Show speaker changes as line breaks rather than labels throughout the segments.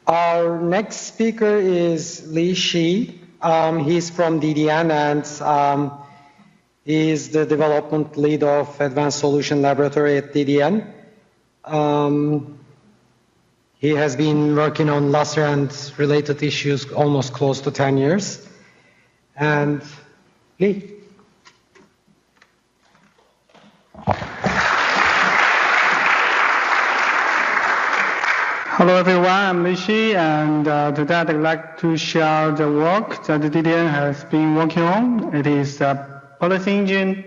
Our next speaker is Li Shi. He's from DDN and he's the development lead of Advanced Solution Laboratory at DDN. He has been working on Lustre and related issues almost close to 10 years. And Li.
Hello everyone, I'm Li Shi, and today I'd like to share the work that the DDN has been working on. It is the policy engine.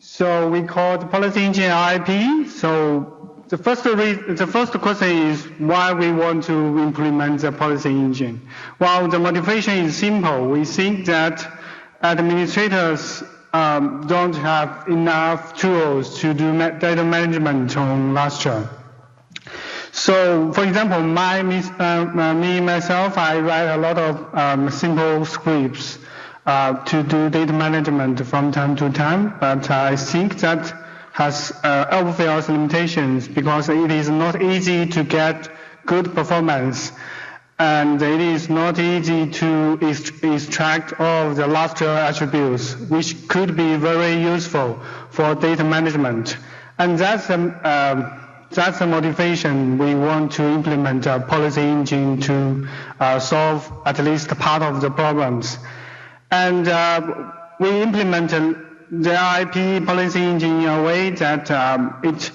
So we call the policy engine LIPE. So the first question is why we want to implement the policy engine. Well, the motivation is simple. We think that administrators don't have enough tools to do data management on Lustre. So, for example, myself, I write a lot of simple scripts to do data management from time to time, but I think that has obvious limitations because it is not easy to get good performance, and it is not easy to extract all of the Lustre attributes, which could be very useful for data management. And that's the motivation we want to implement a policy engine to solve at least part of the problems. And we implemented the LIPE policy engine in a way that it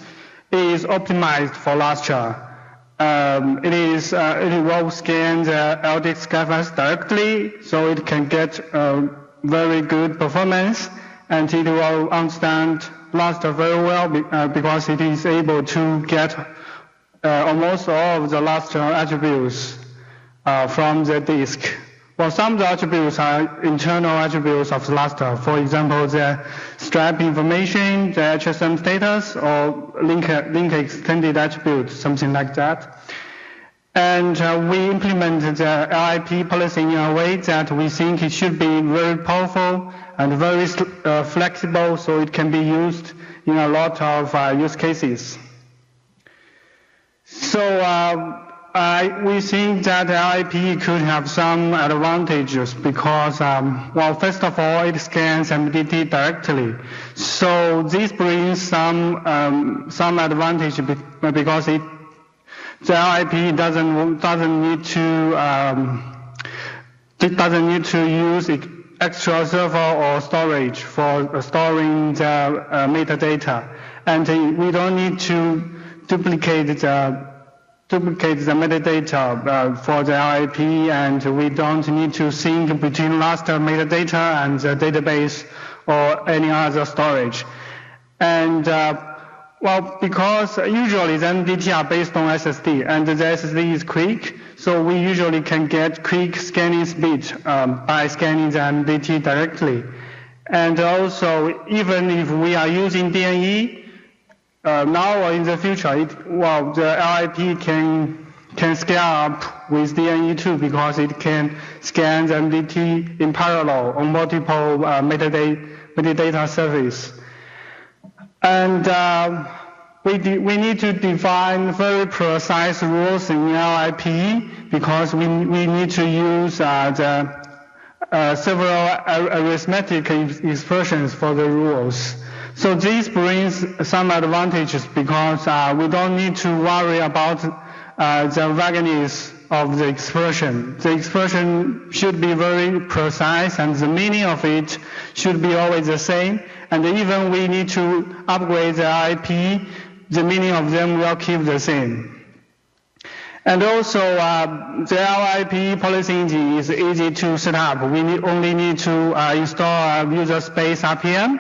is optimized for Lustre. It will scan the LUG17 directly, so it can get very good performance, and it will understand Lustre very well because it is able to get almost all of the Lustre attributes from the disk. Well, some of the attributes are internal attributes of Lustre. For example, the stripe information, the HSM status, or link extended attributes, something like that. And we implemented the LIPE policy in a way that we think it should be very powerful and very flexible, so it can be used in a lot of use cases. So we think that LIPE could have some advantages because, well, first of all, it scans MDT directly. So this brings some advantage because the LIPE doesn't need to use extra server or storage for storing the metadata, and we don't need to duplicate the metadata for the LIPE, and we don't need to sync between Lustre metadata and the database or any other storage. And well, because usually the MDT are based on SSD, and the SSD is quick, so we usually can get quick scanning speed by scanning the MDT directly. And also, even if we are using DNE, now or in the future, the LIPE can scale up with DNE too because it can scan the MDT in parallel on multiple metadata service. And we need to define very precise rules in LIPE because we need to use the several arithmetic expressions for the rules. So this brings some advantages because we don't need to worry about the vagueness of the expression. The expression should be very precise and the meaning of it should be always the same. And even we need to upgrade the LIPE, the meaning of them will keep the same. And also, the LIPE policy engine is easy to set up. We only need to install a user space RPM,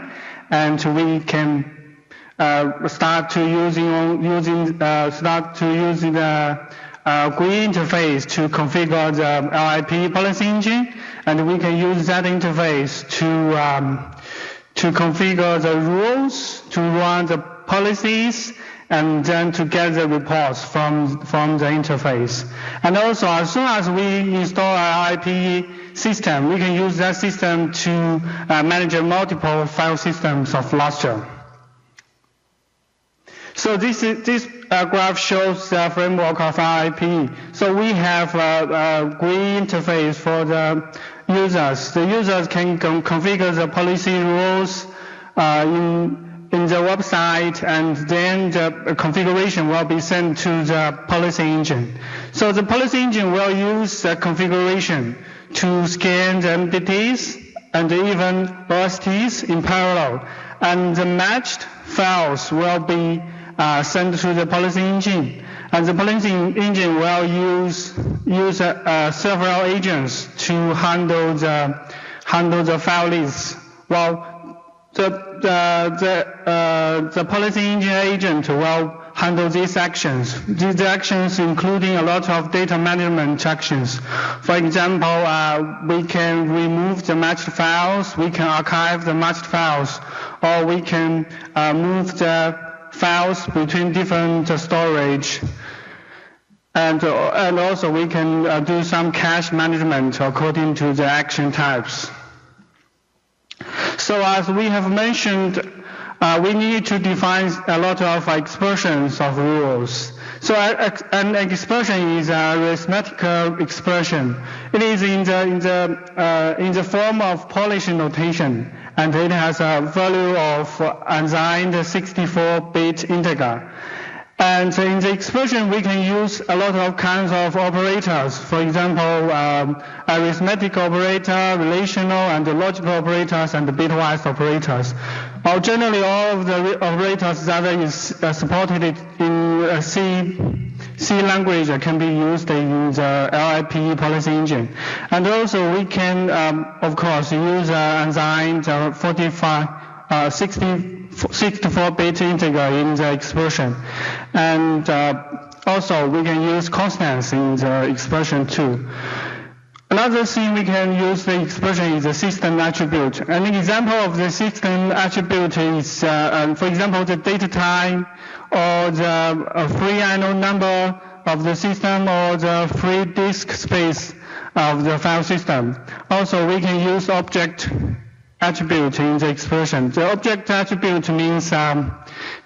and we can start to use the GUI interface to configure the LIPE policy engine, and we can use that interface to configure the rules, to run the policies, and then to get the reports from the interface. And also, as soon as we install an LIPE system, we can use that system to manage multiple file systems of Lustre. So this graph shows the framework of LIPE. So we have a GUI interface for the users. The users can configure the policy rules in the website, and then the configuration will be sent to the policy engine. So the policy engine will use the configuration to scan the MDTs and even OSTs in parallel, and the matched files will be sent to the policy engine, and the policy engine will use several agents to handle the file lists. While the policy engine agent will handle these actions. These actions including a lot of data management actions. For example, we can remove the matched files, we can archive the matched files, or we can move the files between different storage. And also we can do some cache management according to the action types. So as we have mentioned, we need to define a lot of expressions of rules. So an expression is a arithmetical expression. It is in the form of Polish notation, and it has a value of unsigned 64-bit integer. And in the expression, we can use a lot of kinds of operators. For example, arithmetic operator, relational and logical operators, and bitwise operators. Or generally, all of the operators that is supported in C language can be used in the LIPE policy engine. And also, we can, of course, use unsigned 64-bit integer in the expression. And also we can use constants in the expression too. Another thing we can use the expression is the system attribute. An example of the system attribute is, for example, the data type, or the free unknown number of the system, or the free disk space of the file system. Also, we can use object attribute in the expression. The object attribute means the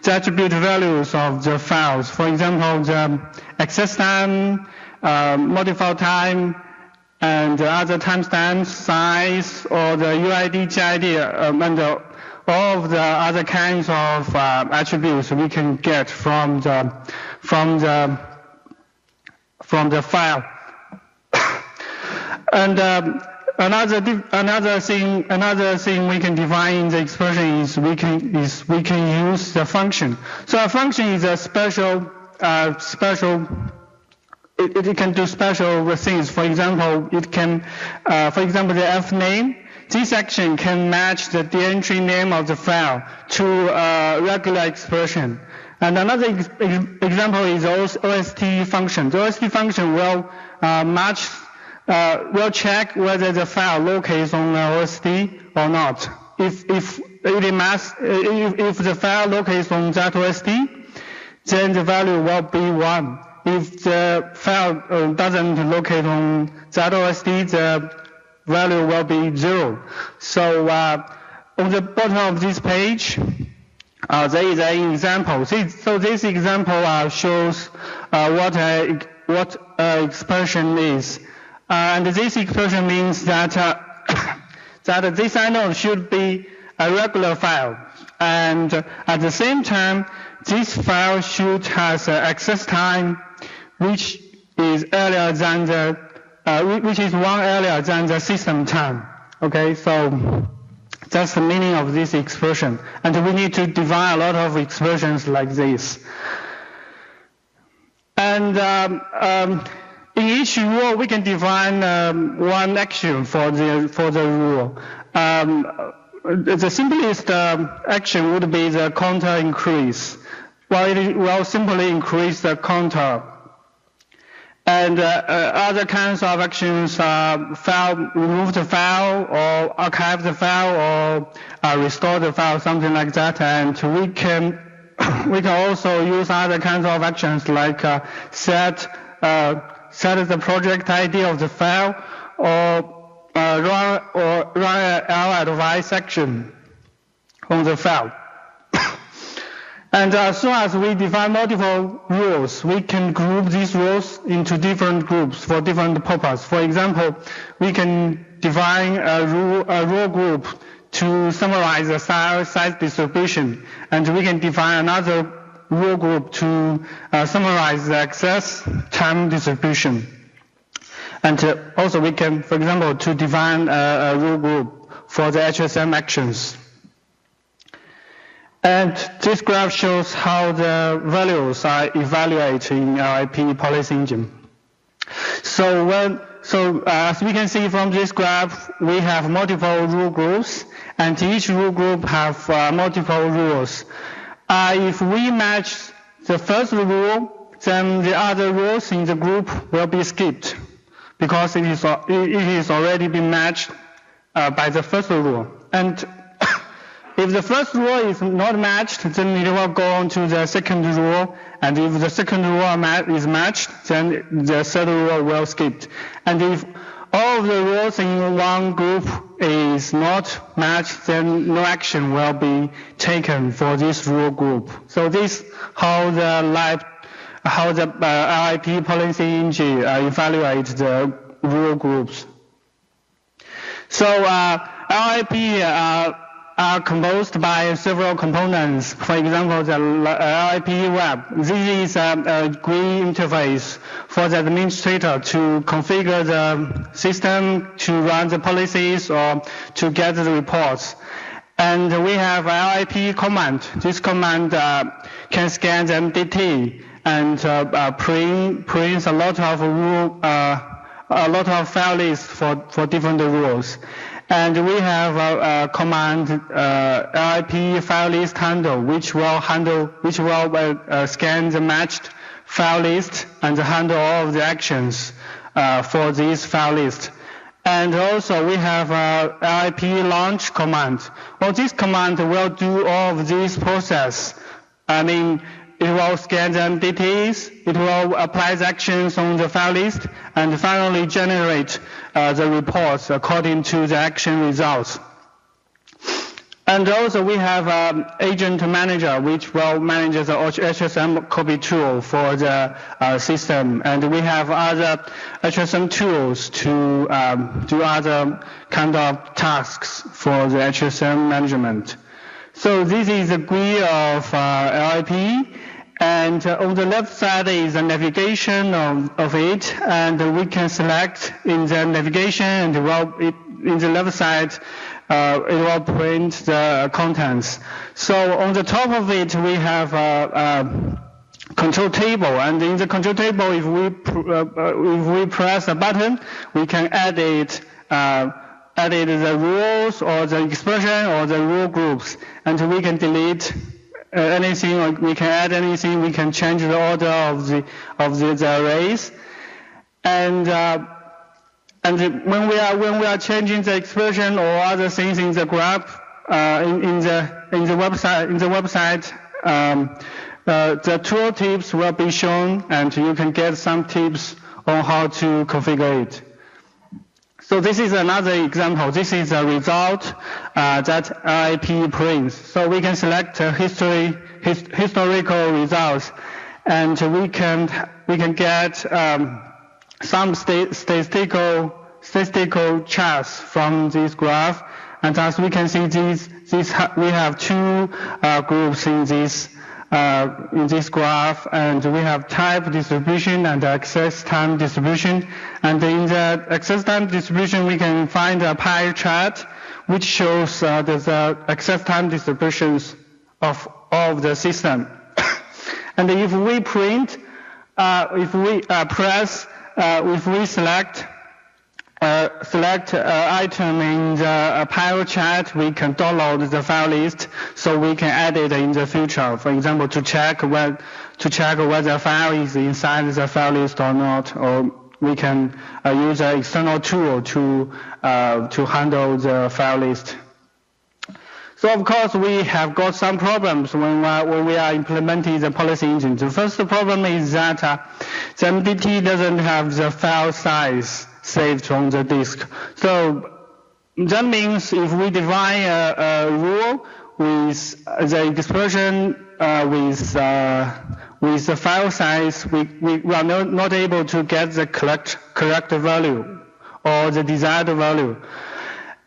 attribute values of the files. For example, the access time, modified time, and other timestamps, size, or the UID, GID, and all of the other kinds of attributes we can get from the file. And another thing we can define in the expression is we can use the function. So a function is a special. It can do special things. For example, it can, for example, the f name. This action can match the entry name of the file to a regular expression. And another example is OST function. The OST function will will check whether the file locates on OST or not. If the file locates on that OST, then the value will be 1. If the file doesn't locate on that OST, the value will be 0. So on the bottom of this page, there is an example. So this example shows what expression is. And this expression means that that this inode should be a regular file, and at the same time, this file should have access time which is earlier than which is 1 earlier than the system time. Okay, so that's the meaning of this expression, and we need to define a lot of expressions like this. And in each rule, we can define one action for the rule. The simplest action would be the counter increase. Well, it will simply increase the counter. And other kinds of actions are remove the file, or archive the file, or restore the file, something like that. And we can also use other kinds of actions like set the project ID of the file, or run an ladvice action on the file. And as soon as we define multiple rules, we can group these rules into different groups for different purposes. For example, we can define a rule group to summarize the size distribution, and we can define another rule group to summarize the access time distribution. And also we can, for example, to define a rule group for the HSM actions. And this graph shows how the values are evaluated in LIPE policy engine. So as we can see from this graph, we have multiple rule groups, and each rule group have multiple rules. If we match the first rule, then the other rules in the group will be skipped, because it is already been matched by the first rule. And if the first rule is not matched, then it will go on to the second rule. And if the second rule is matched, then the third rule will skip. And if all of the rules in one group is not matched, then no action will be taken for this rule group. So this is how the LIPE policy engine evaluates the rule groups. So LIPE are composed by several components. For example, the LIPE web. This is a GUI interface for the administrator to configure the system, to run the policies, or to get the reports. And we have LIPE command. This command can scan the MDT and prints a lot of file lists for different rules. And we have a command LIPE file list handle, which will scan the matched file list and handle all of the actions for this file list. And also we have a LIPE launch command. Well, this command will do all of this process. I mean, it will scan the MDTs, it will apply the actions on the file list, and finally generate the reports according to the action results. And also we have agent manager, which will manage the HSM copy tool for the system. And we have other HSM tools to do other kind of tasks for the HSM management. So this is the GUI of LIPE. And on the left side is the navigation of it, and we can select in the navigation, and in the left side it will print the contents. So on the top of it we have a control table, and in the control table, if we press a button, we can edit the rules or the expression or the rule groups, and we can delete anything, or we can add anything, we can change the order of the arrays, and when we are changing the expression or other things in the graph in the website, the tool tips will be shown, and you can get some tips on how to configure it. So this is another example. This is a result that LIPE prints. So we can select historical results, and we can get some statistical charts from this graph. And as we can see, we have two groups in this graph, and we have type distribution and access time distribution. And in the access time distribution, we can find a pie chart which shows the access time distributions of all of the system. And if we print, if we select item in the pile chart, we can download the file list, so we can add it in the future. For example, to check whether a file is inside the file list or not, or we can use an external tool to handle the file list. So of course we have got some problems when we are implementing the policy engine. The first problem is that the MDT doesn't have the file size saved on the disk. So that means if we define a rule, with the expression with the file size, we are not able to get the correct value or the desired value.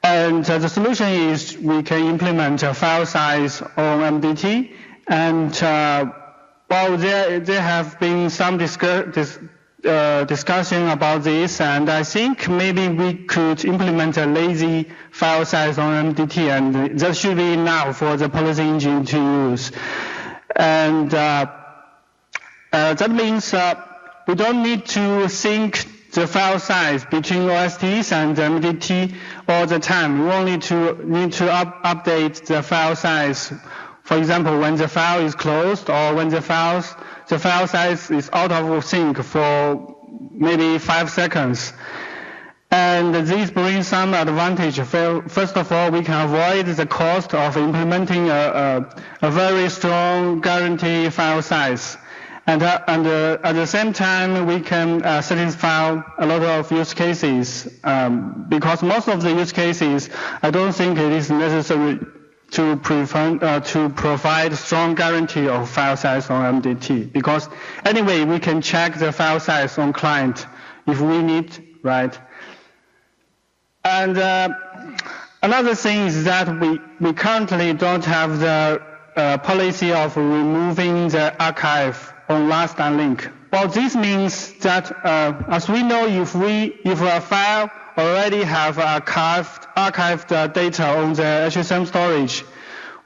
And the solution is we can implement a file size on MDT. And well, there have been some discussion about this, and I think maybe we could implement a lazy file size on MDT, and that should be enough for the policy engine to use. And that means we don't need to sync the file size between OSTs and MDT all the time. We only need to update the file size. For example, when the file is closed or when the file size is out of sync for maybe 5 seconds. And this brings some advantage. First of all, we can avoid the cost of implementing a very strong guarantee file size. And at the same time, we can satisfy a lot of use cases, because most of the use cases, I don't think it is necessary to provide strong guarantee of file size on MDT, because anyway, we can check the file size on client if we need, right? And another thing is that we currently don't have the policy of removing the archive on last unlink. Well, this means that as we know, if a file already have archived data on the HSM storage,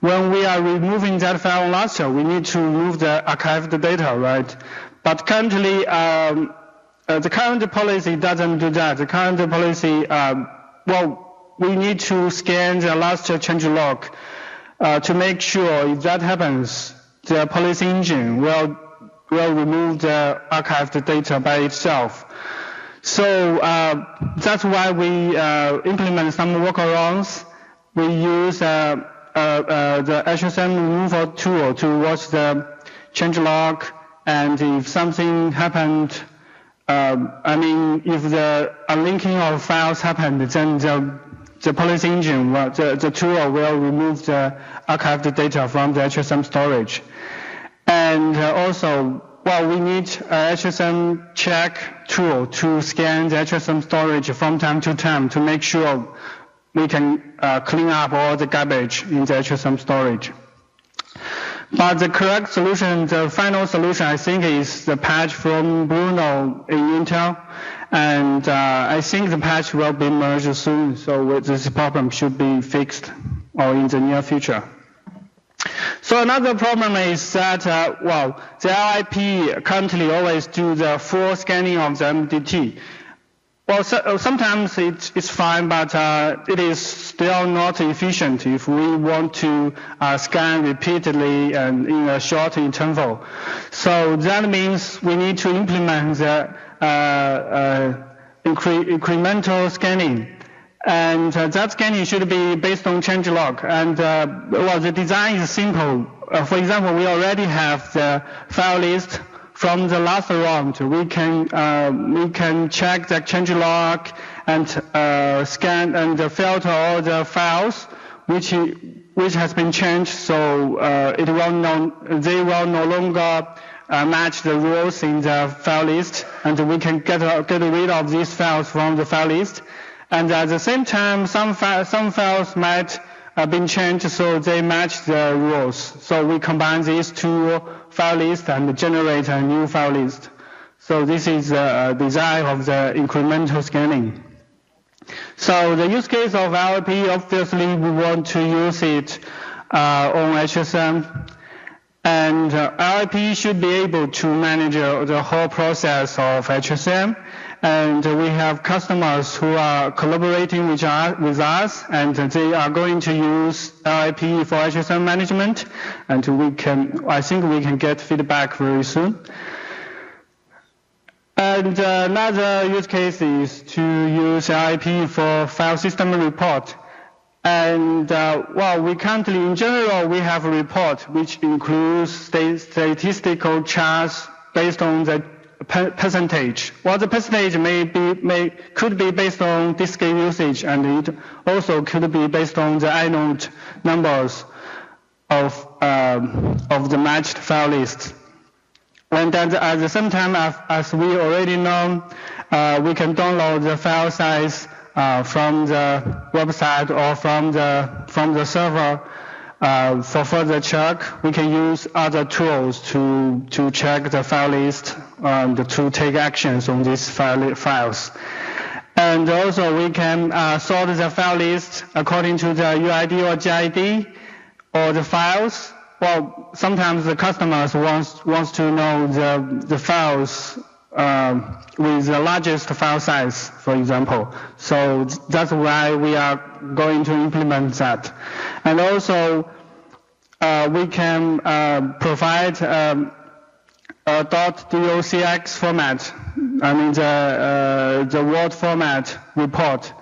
when we are removing that file on Lustre, we need to remove the archived data, right? But currently, the current policy doesn't do that. The current policy, well, we need to scan the Lustre changelog to make sure if that happens, the policy engine will remove the archived data by itself. So that's why we implement some workarounds. We use the HSM removal tool to watch the changelog, and if something happened, I mean, if the unlinking of files happened, then the policy engine, the tool will remove the archived data from the HSM storage. And also, well, we need a HSM check tool to scan the HSM storage from time to time to make sure we can clean up all the garbage in the HSM storage. But the correct solution, the final solution, I think, is the patch from Bruno in Intel. And I think the patch will be merged soon, so this problem should be fixed or in the near future. So another problem is that, well, the LIPE currently always do the full scanning of the MDT. Well, sometimes it's fine, but it is still not efficient if we want to scan repeatedly and in a short interval. So that means we need to implement the incremental scanning. And that scanning should be based on changelog. And well, the design is simple. For example, we already have the file list from the last round. We can check the changelog and scan and filter all the files which has been changed. So they will no longer match the rules in the file list, and we can get rid of these files from the file list. And at the same time, some files might have been changed so they match the rules. So we combine these two file lists and generate a new file list. So this is the design of the incremental scanning. So the use case of LIPE, obviously we want to use it on HSM. And LIPE should be able to manage the whole process of HSM. And we have customers who are collaborating with us, and they are going to use LIPE for HSM management. And I think we can get feedback very soon. And another use case is to use LIPE for file system report. And well, we currently, in general, we have a report which includes statistical charts based on the percentage. Well, the percentage could be based on disk usage, and it also could be based on the inode numbers. of the matched file list. And then at the same time, as we already know, we can download the file size from the website or from the server for further check. We can use other tools to check the file list and to take actions on these files. And also we can sort the file list according to the UID or GID or the files. Well, sometimes the customers wants to know the files with the largest file size, for example. So that's why we are going to implement that. And also we can provide a .docx format, I mean the Word format report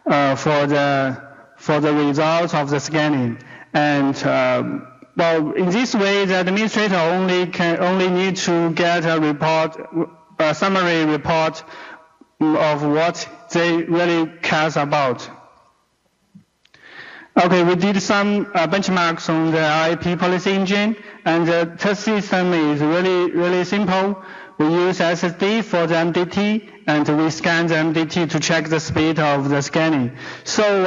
for the results of the scanning. And well, in this way, the administrator only need to get a report, a summary report of what they really cares about. Okay, we did some benchmarks on the LIPE policy engine, and the test system is really simple. We use SSD for the MDT, and we scan the MDT to check the speed of the scanning. So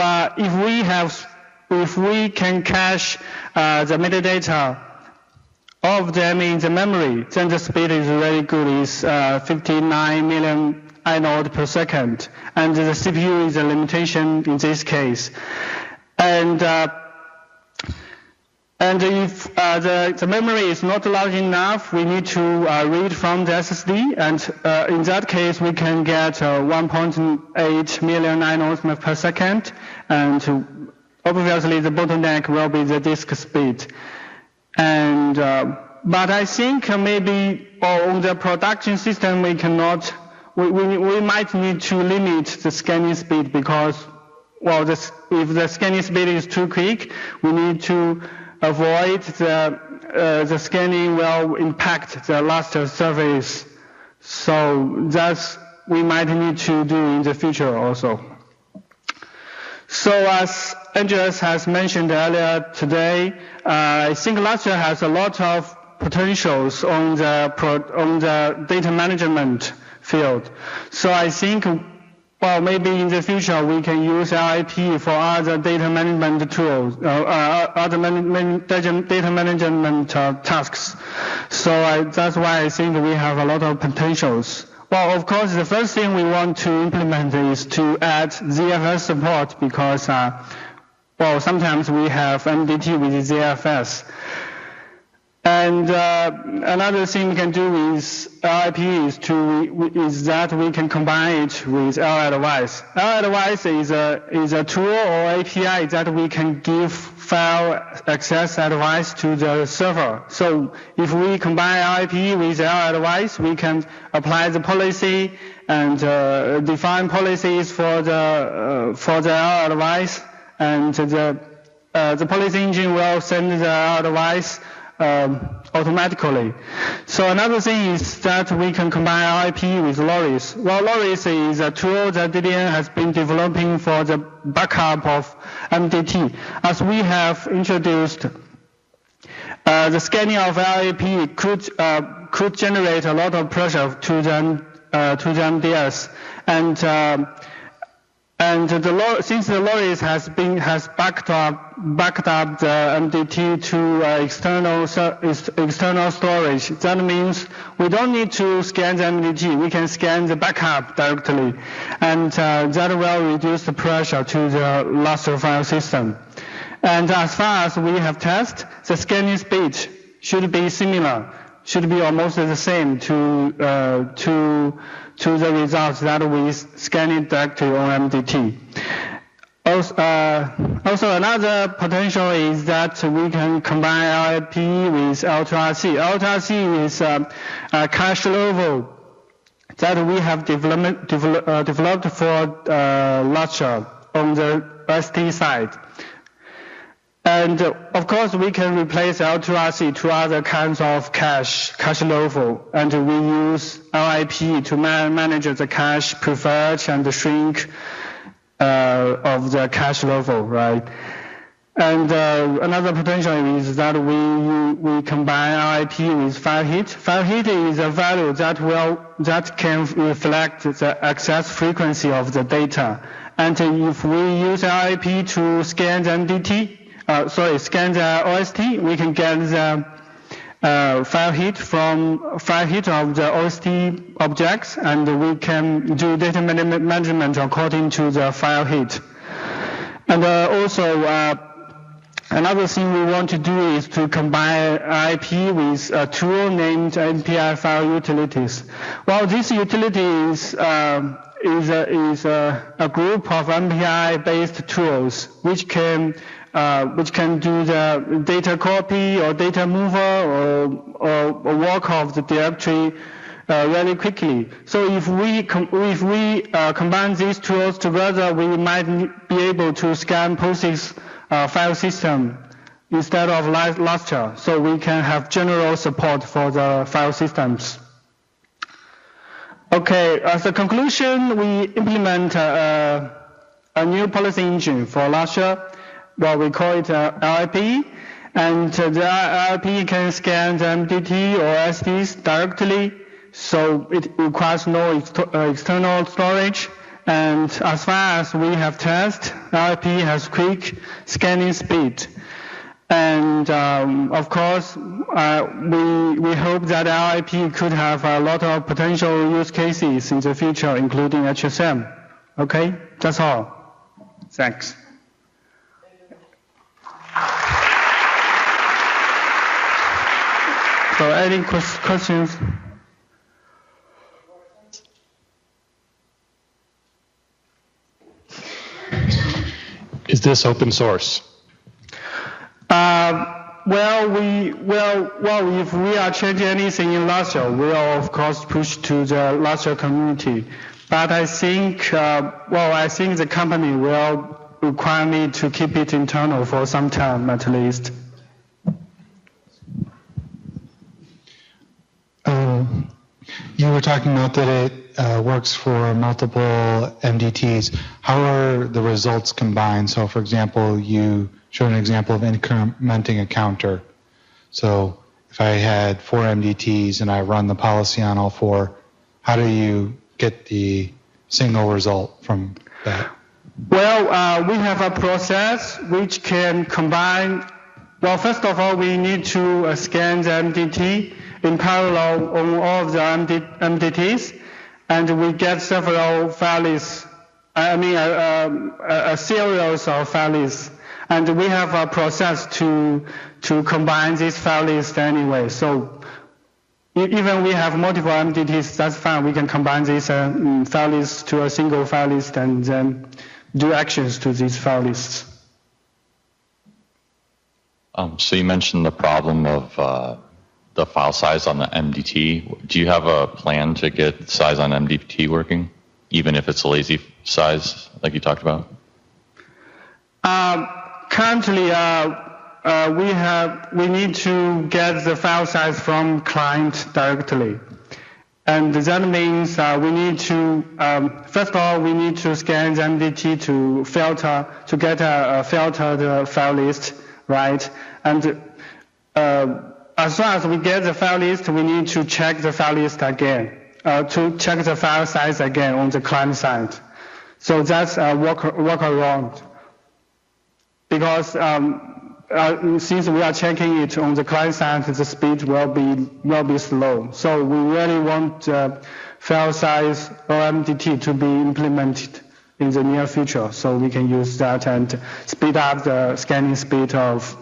if we can cache the metadata, all of them in the memory, then the speed is really good. It's 59 million inode per second, and the CPU is a limitation in this case. And if the memory is not large enough, we need to read from the SSD, and in that case we can get 1.8 million inodes per second, and obviously the bottleneck will be the disk speed. And but I think maybe on the production system we cannot, we might need to limit the scanning speed, because well, if the scanning speed is too quick, we need to avoid the scanning will impact the Lustre service. So that's we might need to do in the future also. So as Andreas has mentioned earlier today, I think Lustre has a lot of potentials on the data management field. So I think, well, maybe in the future we can use LIPE for other data management tools, other data management tasks. So that's why I think we have a lot of potentials. Well, of course, the first thing we want to implement is to add ZFS support, because, well, sometimes we have MDT with ZFS. And another thing we can do with LIPE is that we can combine it with LAdvice. LAdvice is a tool or API that we can give file access advice to the server. So if we combine LIPE with LAdvice, we can apply the policy and define policies for the LAdvice, and the policy engine will send the LAdvice automatically. So another thing is that we can combine LIPE with Loris. Well, Loris is a tool that DDN has been developing for the backup of MDT. As we have introduced, the scanning of LIPE could generate a lot of pressure to the MDS, and since the Loris has backed up the MDT to external storage, that means we don't need to scan the MDT. We can scan the backup directly, and that will reduce the pressure to the Lustre file system. And as far as we have tested, the scanning speed should be similar, should be almost the same to the results that we scanned directly on MDT. Also another potential is that we can combine LIPE with Ultra-C. Ultra-C is a cache level that we have developed for Lustre on the ST side. And of course, we can replace Ultra-C to other kinds of cache level, and we use LIPE to manage the cache preferred and the shrink of the cache level, right? And another potential is that we combine LIPE with file hit. File hit is a value that can reflect the access frequency of the data. And if we use LIPE to scan the scan the OST, we can get the file hit of the OST objects, and we can do data management according to the file hit. And also, another thing we want to do is to combine IP with a tool named MPI file utilities. Well, this utility is a group of MPI-based tools which can do the data copy or data mover or work of the directory really quickly. So if we combine these tools together, we might be able to scan POSIX file system instead of Lustre, so we can have general support for the file systems. Okay, as a conclusion, we implement a new policy engine for Lustre. Well, we call it LIPE, and the LIPE can scan the MDT or SDs directly, so it requires no external storage. And as far as we have tested, LIPE has quick scanning speed. And of course, we hope that LIPE could have a lot of potential use cases in the future, including HSM. Okay, that's all. Thanks. So any questions?
Is this open source?
Well, if we are changing anything in Lustre, we'll of course push to the Lustre community. But I think, I think the company will require me to keep it internal for some time at least.
You were talking about that it works for multiple MDTs. How are the results combined? So, for example, you showed an example of incrementing a counter. So, if I had 4 MDTs and I run the policy on all 4, how do you get the single result from that?
Well, we have a process which can combine. Well, first of all, we need to scan the MDT in parallel on all of the MDTs, and we get several file lists, a series of file lists, and we have a process to combine these file lists anyway. So even we have multiple MDTs, that's fine. We can combine these file lists to a single file list and then do actions to these file lists.
So you mentioned the problem of the file size on the MDT. Do you have a plan to get size on MDT working, even if it's a lazy size like you talked about?
Currently, we need to get the file size from client directly. And that means we need to, first of all, we need to scan the MDT to get a filtered file list, right? And as soon as we get the file list, we need to check the file list again, to check the file size again on the client side. So that's a workaround. Because since we are checking it on the client side, the speed will be slow. So we really want file size or MDT to be implemented in the near future, so we can use that and speed up the scanning speed of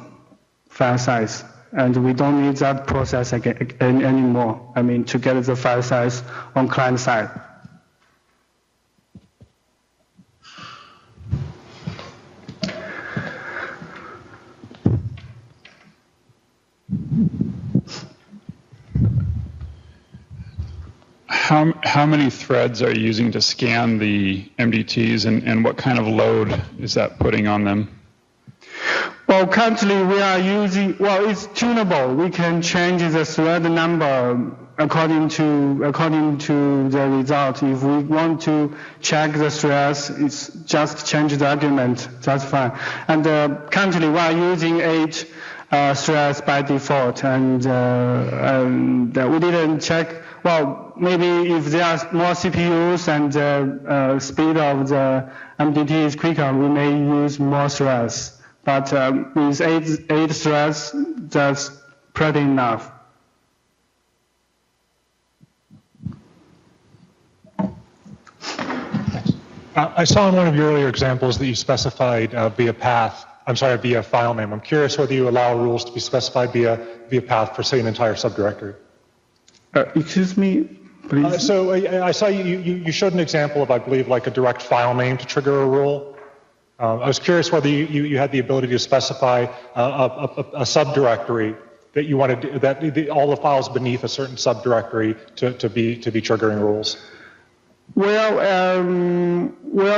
file size. And we don't need that process anymore. To get the file size on client side.
How many threads are you using to scan the MDTs, and what kind of load is that putting on them?
Well, currently we are using, it's tunable. We can change the thread number according to the result. If we want to check the stress, it's just change the argument. That's fine. And currently we are using 8 stress by default, and we didn't check. Well, maybe if there are more CPUs and speed of the MDT is quicker, we may use more stress. But with 8 stress, that's pretty enough.
I saw in one of your earlier examples that you specified via file name. I'm curious whether you allow rules to be specified via path for, say, an entire subdirectory.
Excuse me, please.
So I saw you showed an example of, I believe, like a direct file name to trigger a rule. I was curious whether you had the ability to specify a subdirectory that you wanted, all the files beneath a certain subdirectory to be triggering rules.
Well,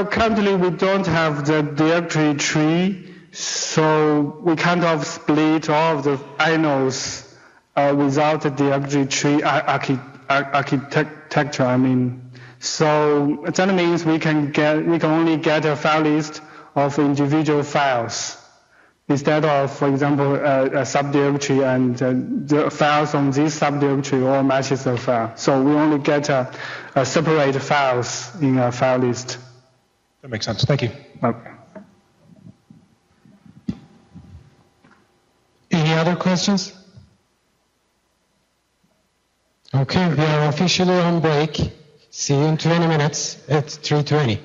currently we don't have the directory tree, so we kind of split all of the inodes without the directory tree architecture. I mean, so that means we can only get a file list of individual files instead of, for example, a subdirectory, and the files on this subdirectory all matches the file. So we only get a separate files in a file list.
That makes sense. Thank you.
Okay.
Any other questions? Okay, we are officially on break. See you in 20 minutes at 3:20.